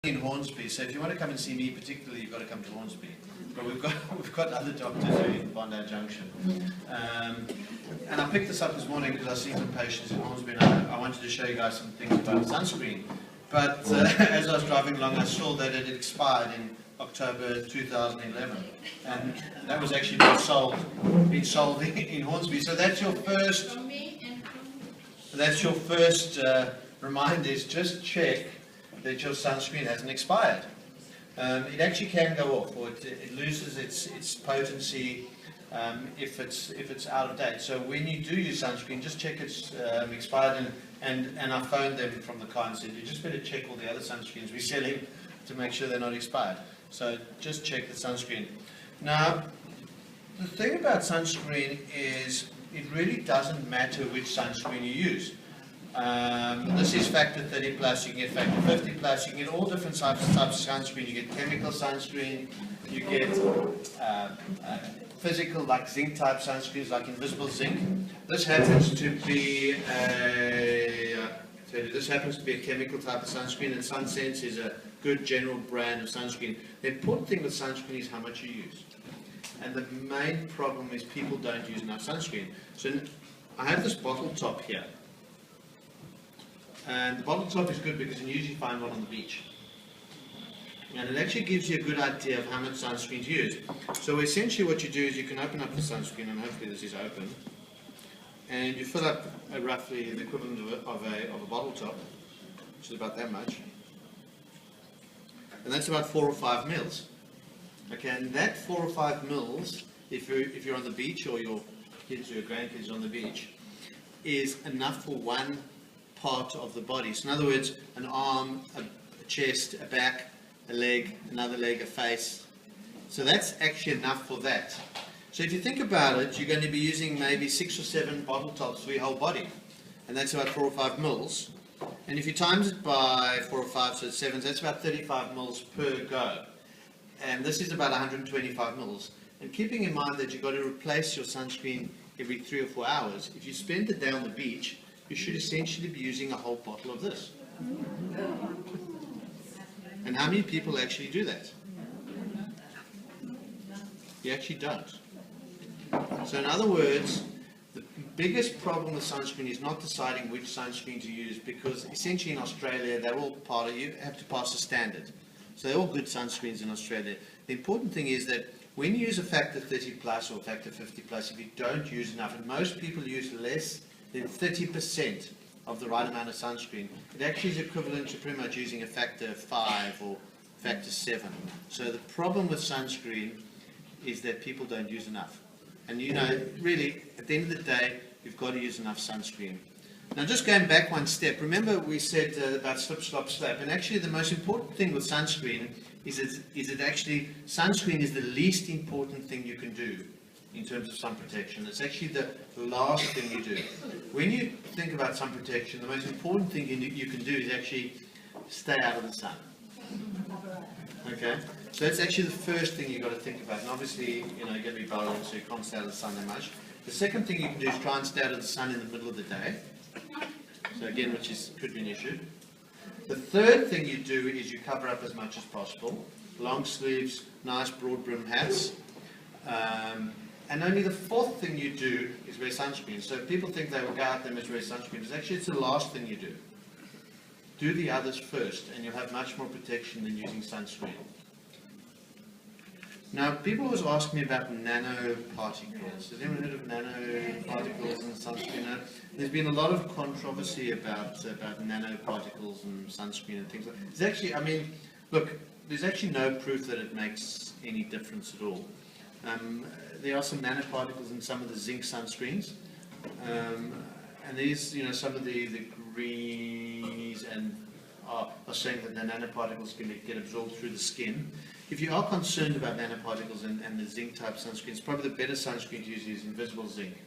in Hornsby, so if you want to come and see me particularly, you've got to come to Hornsby. But we've got other doctors in Bondi Junction. And I picked this up this morning because I see some patients in Hornsby, and I wanted to show you guys some things about sunscreen. But as I was driving along, I saw that it had expired in October 2011, and that was actually being sold in Hornsby. So that's your first. Reminder is just check that your sunscreen hasn't expired. It actually can go off, or it loses its potency if it's out of date. So when you do use sunscreen, just check it's expired. And I phoned them from the car and said, you just better check all the other sunscreens we're selling to make sure they're not expired. So just check the sunscreen. Now, the thing about sunscreen is it really doesn't matter which sunscreen you use. This is factor 30 plus, you can get factor 50 plus, you can get all different types of sunscreen. You get chemical sunscreen, you get physical like zinc type sunscreens like invisible zinc. This happens to be a chemical type of sunscreen, and SunSense is a good general brand of sunscreen. The important thing with sunscreen is how much you use. And the main problem is people don't use enough sunscreen. So I have this bottle top here. And the bottle top is good because you usually find one on the beach. And it actually gives you a good idea of how much sunscreen to use. So essentially what you do is you can open up the sunscreen, and hopefully this is open, and you fill up roughly the equivalent of a bottle top, which is about that much. And that's about 4 or 5 mils. Okay, and that 4 or 5 mils, if you're on the beach or your kids or your grandkids are on the beach, is enough for one part of the body. So in other words, an arm, a chest, a back, a leg, another leg, a face. So that's actually enough for that. So if you think about it, you're going to be using maybe 6 or 7 bottle tops for your whole body. And that's about 4 or 5 mils. And if you times it by 4 or 5, so it's 7, that's about 35 mils per go. And this is about 125 mils. And keeping in mind that you've got to replace your sunscreen every 3 or 4 hours, if you spend the day on the beach, you should essentially be using a whole bottle of this. And how many people actually do that? You actually don't. So in other words, the biggest problem with sunscreen is not deciding which sunscreen to use, because essentially in Australia, they're all part of, you have to pass a standard. So they're all good sunscreens in Australia. The important thing is that when you use a factor 30 plus or factor 50 plus, if you don't use enough, and most people use less than 30% of the right amount of sunscreen, it actually is equivalent to pretty much using a factor 5 or factor 7. So the problem with sunscreen is that people don't use enough. And you know, really, at the end of the day, you've got to use enough sunscreen. Now just going back one step, remember we said about slip, slop, slap, and actually the most important thing with sunscreen is that actually sunscreen is the least important thing you can do in terms of sun protection. It's actually the last thing you do. When you think about sun protection, the most important thing you can do is actually stay out of the sun. Okay? So that's actually the first thing you've got to think about. And obviously, you know, you're going to be bowling, so you can't stay out of the sun that much. The second thing you can do is try and stay out of the sun in the middle of the day. So again, could be an issue. The third thing you do is you cover up as much as possible. Long sleeves, nice broad brim hats. And only the fourth thing you do is wear sunscreen. So people think they will go out there and wear sunscreen. Actually, it's the last thing you do. Do the others first, and you'll have much more protection than using sunscreen. Now, people always ask me about nanoparticles. Has anyone heard of nanoparticles in sunscreen? Now, there's been a lot of controversy about nanoparticles and sunscreen and things like that. There's actually, I mean, look, there's actually no proof that it makes any difference at all. There are some nanoparticles in some of the zinc sunscreens, and these, you know, some of the greenies and are saying that the nanoparticles can get absorbed through the skin. If you are concerned about nanoparticles and the zinc type sunscreens, probably the better sunscreen to use is invisible zinc,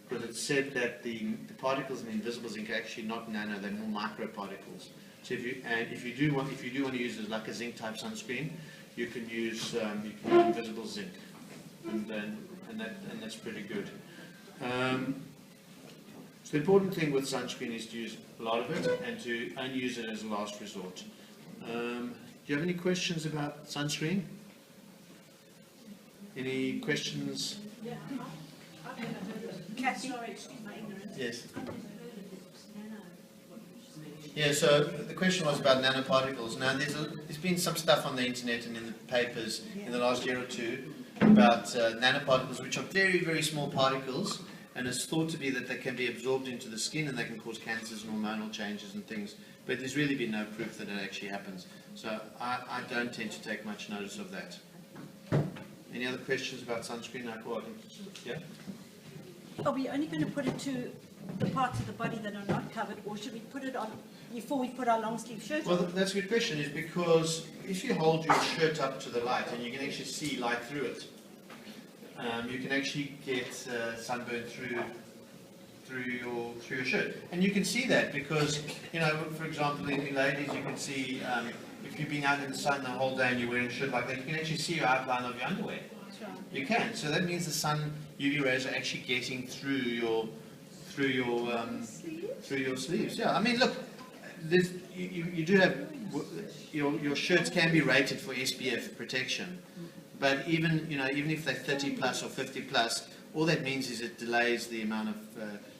because it's said that the particles in invisible zinc are actually not nano, they're more microparticles. So if you do want to use it like a zinc type sunscreen, you can use invisible zinc. And that's pretty good. So the important thing with sunscreen is to use a lot of it and to only use it as a last resort. you have any questions about sunscreen? Any questions? Yeah, I've never heard of it. Kathy? Sorry, excuse my ignorance. Yes. I've never heard of it. Nano. Yeah, so the question was about nanoparticles. Now, there's been some stuff on the internet and in the papers in the last year or two about nanoparticles, which are very, very small particles, and it's thought to be that they can be absorbed into the skin and they can cause cancers and hormonal changes and things. But there's really been no proof that it actually happens. So I don't tend to take much notice of that. Any other questions about sunscreen? Yeah? Are we only going to put it to the parts of the body that are not covered, or should we put it on before we put our long sleeve shirt Well, on? that's a good question, is because if you hold your shirt up to the light and you can actually see light through it, you can actually get sunburn through your shirt. And you can see that because, you know, for example, in ladies, you can see if you've been out in the sun the whole day and you're wearing a shirt like that, you can actually see your outline of your underwear. That's right. You can. So that means the sun UV rays are actually getting through your sleeves. Yeah. I mean, look, you do have your shirts can be rated for SPF protection, but even if they're 30 plus or 50 plus, all that means is it delays the amount of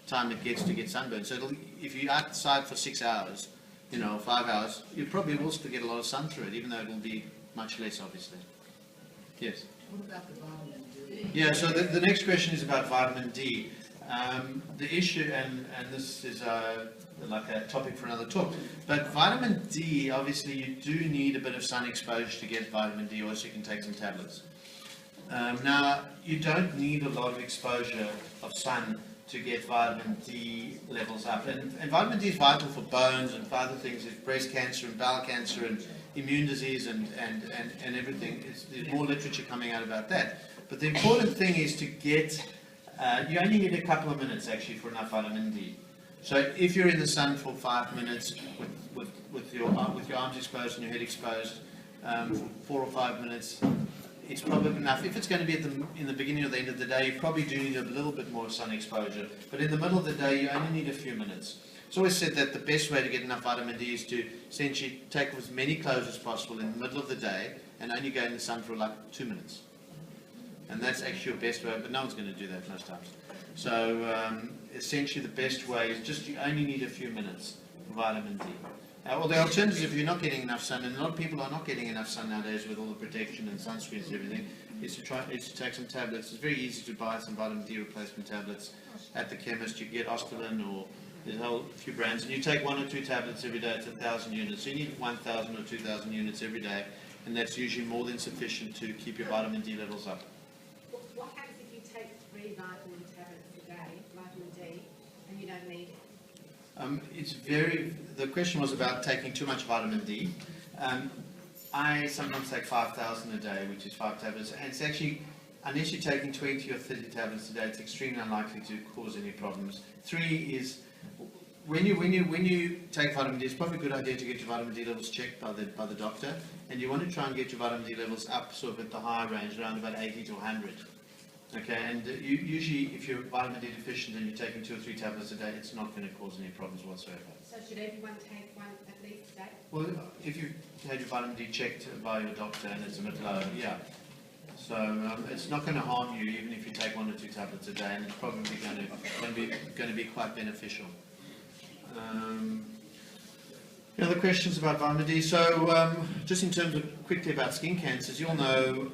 time it gets to get sunburned. So if you're outside for 6 hours, 5 hours, you probably will still get a lot of sun through it, even though it will be much less, obviously. Yes. What about the vitamin D? Yeah, so the next question is about vitamin D. The issue, and this is like a topic for another talk, but vitamin D, obviously you do need a bit of sun exposure to get vitamin D, or else you can take some tablets. Now, you don't need a lot of exposure of sun to get vitamin D levels up. And vitamin D is vital for bones and for other things, like breast cancer and bowel cancer and immune disease and everything. There's more literature coming out about that. But the important thing is to get, you only need a couple of minutes actually for enough vitamin D. So if you're in the sun for 5 minutes with your arms exposed and your head exposed for 4 or 5 minutes, it's probably enough. If it's going to be in the beginning or the end of the day, you probably do need a little bit more sun exposure. But in the middle of the day, you only need a few minutes. It's always said that the best way to get enough vitamin D is to essentially take as many clothes as possible in the middle of the day and only go in the sun for like 2 minutes. And that's actually your best way, but no one's going to do that most times. So essentially the best way is just you only need a few minutes for vitamin D. Well, the alternative, if you're not getting enough sun, and a lot of people are not getting enough sun nowadays with all the protection and sunscreens and everything, is to take some tablets. It's very easy to buy some vitamin D replacement tablets at the chemist. You get Oscolin or there's a whole few brands, and you take 1 or 2 tablets every day. It's 1,000 units. So you need 1,000 or 2,000 units every day, and that's usually more than sufficient to keep your vitamin D levels up. What happens if you take 3 vitamin tablets a day, vitamin D, and you don't need it? The question was about taking too much vitamin D. I sometimes take 5,000 a day, which is 5 tablets, and it's actually, unless you're taking 20 or 30 tablets a day, it's extremely unlikely to cause any problems. 3 is, when you take vitamin D, it's probably a good idea to get your vitamin D levels checked by the doctor, and you want to try and get your vitamin D levels up sort of at the higher range, around about 80 to 100. Okay, and usually if you're vitamin D deficient and you're taking 2 or 3 tablets a day, it's not going to cause any problems whatsoever. So should everyone take 1 at least a day? Well, if you've had your vitamin D checked by your doctor and it's a bit low, yeah. So it's not going to harm you even if you take 1 or 2 tablets a day, and it's probably going to be quite beneficial. Any other questions about vitamin D? So just in terms of quickly about skin cancers, you'll know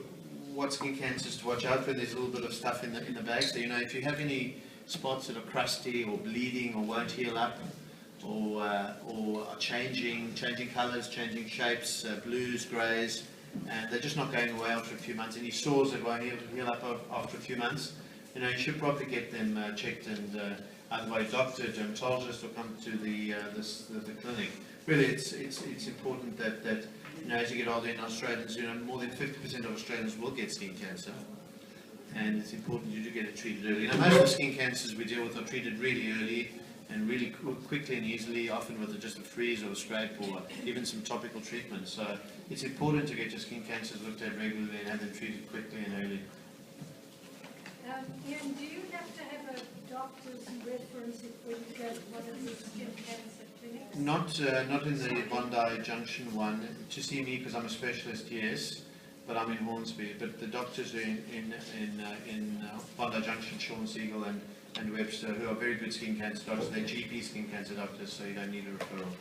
what skin cancers to watch out for. There's a little bit of stuff in the bag. So if you have any spots that are crusty or bleeding or won't heal up, or are changing colours, changing shapes, blues, greys, and they're just not going away after a few months. Any sores that won't heal up after a few months, you should probably get them checked and either by a doctor, dermatologist, or come to the clinic. Really, it's important that as you get older in Australians, more than 50% of Australians will get skin cancer, and it's important you do get it treated early. Most of the skin cancers we deal with are treated really early and really quickly and easily, often with just a freeze or a scrape or even some topical treatment. So it's important to get your skin cancers looked at regularly and have them treated quickly and early. Ian, do you have to have a doctor's reference if you go to one of the skin cancer Not in the Bondi Junction one. To see me because I'm a specialist, yes, but I'm in Hornsby. But the doctors are in Bondi Junction, Sean Siegel and Webster, who are very good skin cancer doctors. They're GP skin cancer doctors, so you don't need a referral.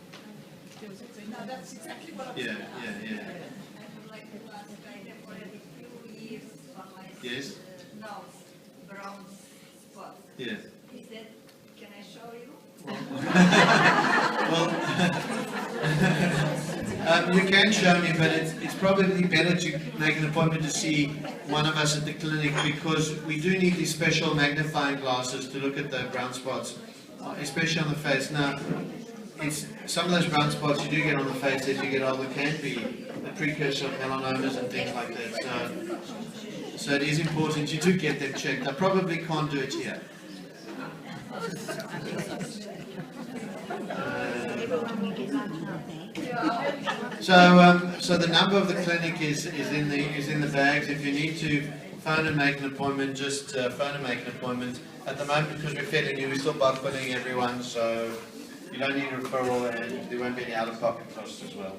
No, that's exactly what I'm Yeah, saying. yeah, yeah. Like the last I have already few years on my Yes. nose, brown spots. Yeah. Is that, can I show you? Well, you can show me, but it's probably better to make an appointment to see one of us at the clinic because we do need these special magnifying glasses to look at the brown spots, especially on the face. Now, some of those brown spots you do get on the face as you get older can be a precursor of melanomas and things like that. So it is important you do get them checked. I probably can't do it here. So the number of the clinic is in the bags. If you need to phone and make an appointment, just phone and make an appointment. At the moment, because we're fairly new, we're still bulk billing everyone, so you don't need a referral, and there won't be any out-of-pocket costs as well.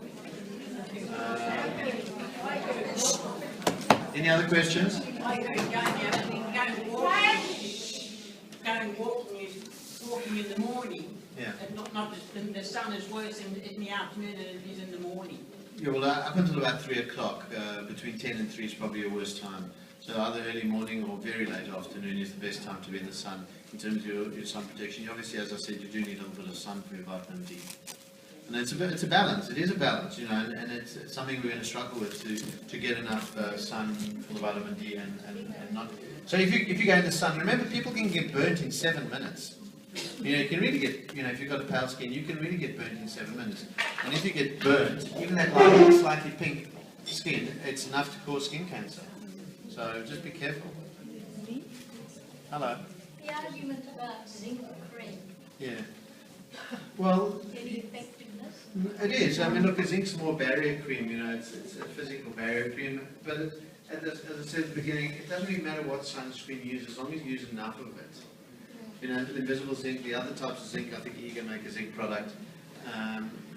Any other questions? Going walking in the morning. Yeah. And not the sun is worse in the afternoon than it is in the morning. Yeah, well, up until about 3 o'clock, between 10 and 3 is probably your worst time. So either early morning or very late afternoon is the best time to be in the sun in terms of your sun protection. Obviously, as I said, you do need a little bit of sun for your vitamin D. And it's a balance. It is a balance, you know, and it's something we're going to struggle with to get enough sun for the vitamin D and not. So if you go in the sun, remember people can get burnt in 7 minutes. You know, you can really get, you know, if you've got a pale skin, you can really get burnt in 7 minutes. And if you get burnt, even that light, slightly pink skin, it's enough to cause skin cancer. So just be careful. Hello. The argument about zinc cream, Yeah. Well, any effectiveness? it is. I mean, look, zinc's more barrier cream, you know, it's a physical barrier cream. But as I said at the beginning, it doesn't really matter what sunscreen you use as long as you use enough of it. You know, the invisible zinc, the other types of zinc, I think you can make a zinc product.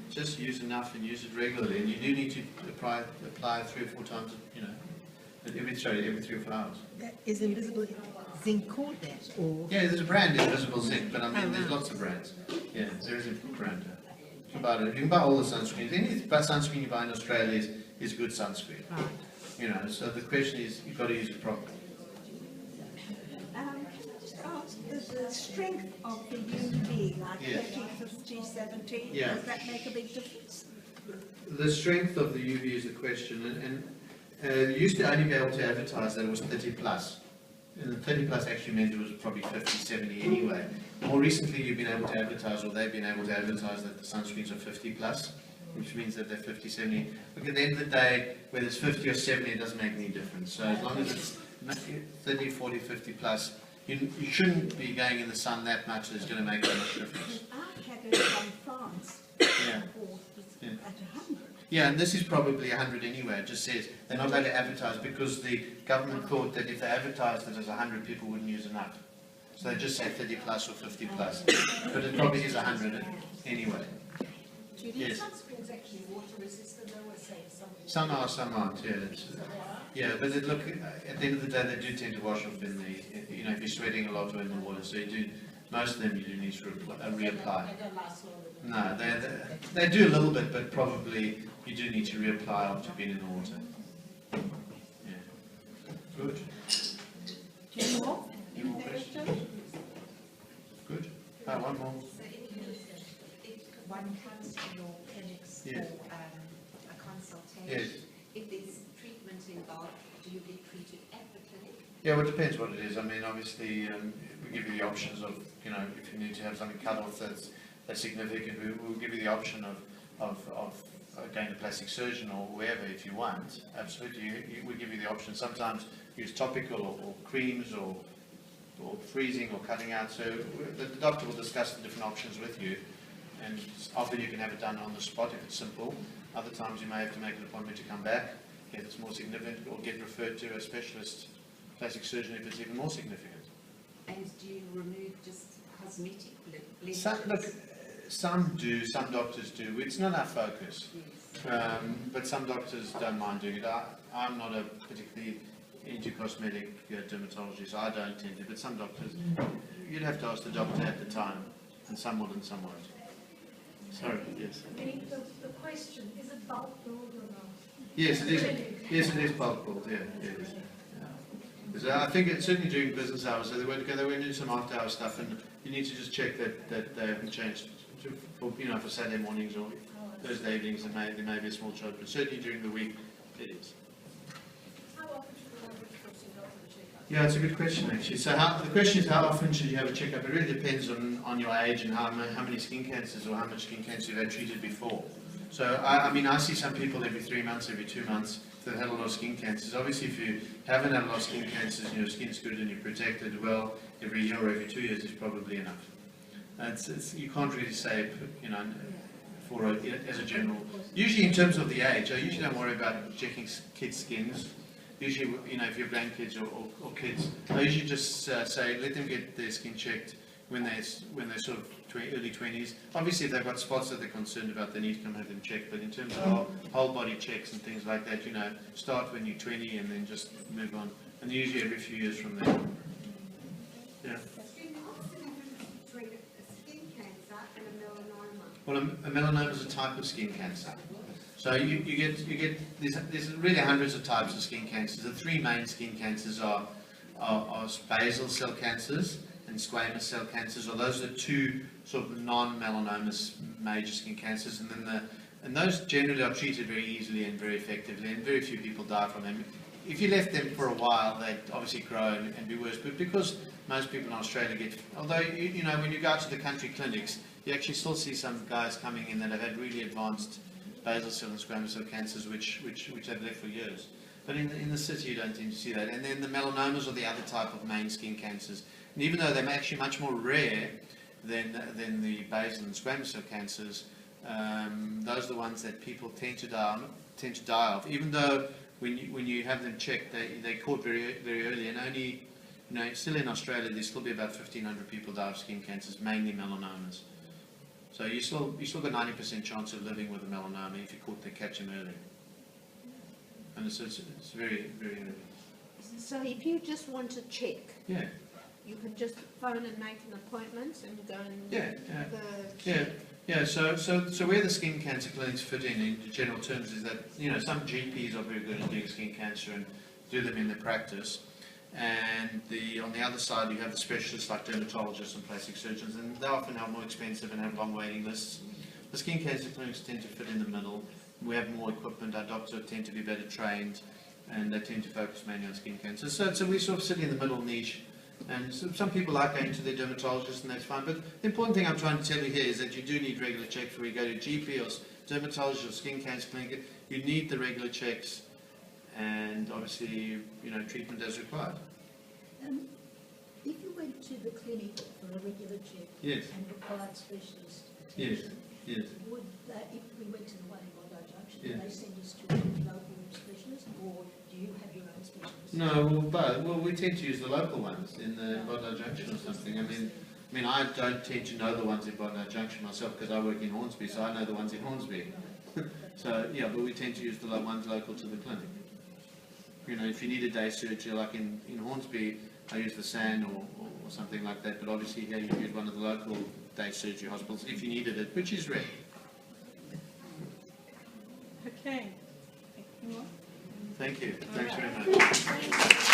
Just use enough and use it regularly. And you do need to apply 3 or 4 times, you know, every 3 or 4 hours. Is invisible zinc called that, or? Yeah, there's a brand, Invisible Zinc, but I mean, there's lots of brands. Yeah, there is a brand. You can buy all the sunscreens. Any sunscreen you buy in Australia is good sunscreen. Right. You know, so the question is, you've got to use it properly. Can I just ask, the strength of the UV, like Yeah. 30, 50, 70, Yeah. does that make a big difference? The strength of the UV is the question, and you used to only be able to advertise that it was 30 plus. And the 30 plus actually meant it was probably 50, 70 anyway. More recently you've been able to advertise, or they've been able to advertise that the sunscreens are 50 plus, which means that they're 50, 70. Look, at the end of the day, whether it's 50 or 70, it doesn't make any difference. So as long as it's 30, 40, 50 plus, you shouldn't be going in the sun that much that it's going to make that much difference. I had it from France, Yeah. or Yeah. at 100. Yeah, and this is probably 100 anyway. It just says they're not allowed to advertise because the government thought that if they advertised it as 100, people wouldn't use enough. So they just say 30 plus or 50 plus. But it probably is 100 anyway. Yes. Sunscreen's actually water resistant, they always say something. Some are, some aren't. Yeah, but look, at the end of the day, they do tend to wash off in the, you know, if you're sweating a lot or in the water. So you do, most of them you do need to reapply. They don't last long. No, they do a little bit, but probably you do need to reapply after being in the water. Yeah. Good. Any more? Any more questions? Good. One more. So if one comes to your clinics Yes. for a consultation, Yes. if there's treatment involved, do you get treated at the clinic? Yeah, well, it depends what it is. I mean, obviously, we give you the options of, you know, if you need to have something cut off that's significant, we'll give you the option of going to plastic surgeon or wherever if you want. Absolutely, we give you the option. Sometimes use topical or creams or freezing or cutting out. So the doctor will discuss the different options with you, and often you can have it done on the spot if it's simple. Other times you may have to make an appointment to come back if it's more significant, or get referred to a specialist plastic surgeon if it's even more significant. And do you remove just cosmetic blemishes? Look, some do, some doctors do. It's not our focus, but some doctors don't mind doing it. I'm not a particularly into cosmetic dermatology, so I don't tend to, but some doctors, you'd have to ask the doctor at the time, and some would and some won't. Sorry, yes. The question, is it bulk billed or not? Yes, it is. Yes, it is bulk billed. Yeah, it is. Yeah. So I think it's certainly during business hours. So they won't do some after-hour stuff, and you need to just check that they haven't changed for for Saturday mornings or Thursday evenings. There may be a small charge, but certainly during the week it is. How often should the average person go for the checkup? Yeah, it's a good question actually. So the question is, how often should you have a checkup? It really depends on your age and how many skin cancers or how much skin cancer you've had treated before. So I mean, I see some people every 3 months, every 2 months that had a lot of skin cancers. Obviously, if you haven't had a lot of skin cancers and your skin's good and you're protected well, every year or every 2 years is probably enough. You can't really say, as a general. Usually, in terms of the age, I usually don't worry about checking kids' skins. Usually, if you're grandkids or kids, I usually just say let them get their skin checked when they're sort of early 20s. Obviously, if they've got spots that they're concerned about, they need to come have them checked. But in terms of whole body checks and things like that, start when you're 20 and then just move on. And usually every few years from there. Yeah. What's the difference between a skin cancer and a melanoma? Well, a melanoma is a type of skin cancer. So you get there's really hundreds of types of skin cancers. The three main skin cancers are basal cell cancers and squamous cell cancers. Or those are two sort of non-melanomas major skin cancers, and those generally are treated very easily and very effectively, and very few people die from them. If you left them for a while, they'd obviously grow and be worse. But because most people in Australia although when you go out to the country clinics, you actually still see some guys coming in that have had really advanced basal cell and squamous cell cancers, which have left for years. But in the city, you don't tend to see that. And then the melanomas are the other type of main skin cancers. And even though they're actually much more rare than the basal and squamous cell cancers, those are the ones that people tend to die of. Even though when you have them checked, they're caught very very early, and only still in Australia there's still be about 1,500 people die of skin cancers, mainly melanomas. So you still got 90% chance of living with a melanoma if you catch them early. And it's very very early. So if you just want to check, Yeah. you could just phone and make an appointment and go and Yeah. So where the skin cancer clinics fit in general terms is that some GPs are very good at doing skin cancer and do them in their practice, and on the other side you have the specialists like dermatologists and plastic surgeons, and they often are more expensive and have long waiting lists. The skin cancer clinics tend to fit in the middle. We have more equipment. Our doctors tend to be better trained, and they tend to focus mainly on skin cancer. So we sort of sit in the middle niche. And some people like going to their dermatologist, and that's fine. But the important thing I'm trying to tell you here is that you do need regular checks before you go to GP or dermatologist or skin cancer clinic. You need the regular checks, and obviously, treatment as required. If you went to the clinic for a regular check Yes. and required specialist Yes. attention, Yes. would they, if we went to the one in Bondi Junction, Yeah. would they send us to a local specialist, or do you have your own specialist? No, well, we tend to use the local ones in the Bondi Junction or something. I mean, I don't tend to know the ones in Bondi Junction myself because I work in Hornsby, so I know the ones in Hornsby. So yeah, but we tend to use the ones local to the clinic. If you need a day surgery, like in Hornsby, I use the SAN or something like that. But obviously here you use one of the local day surgery hospitals if you needed it, which is rare. Okay. Thank you. Thanks very much.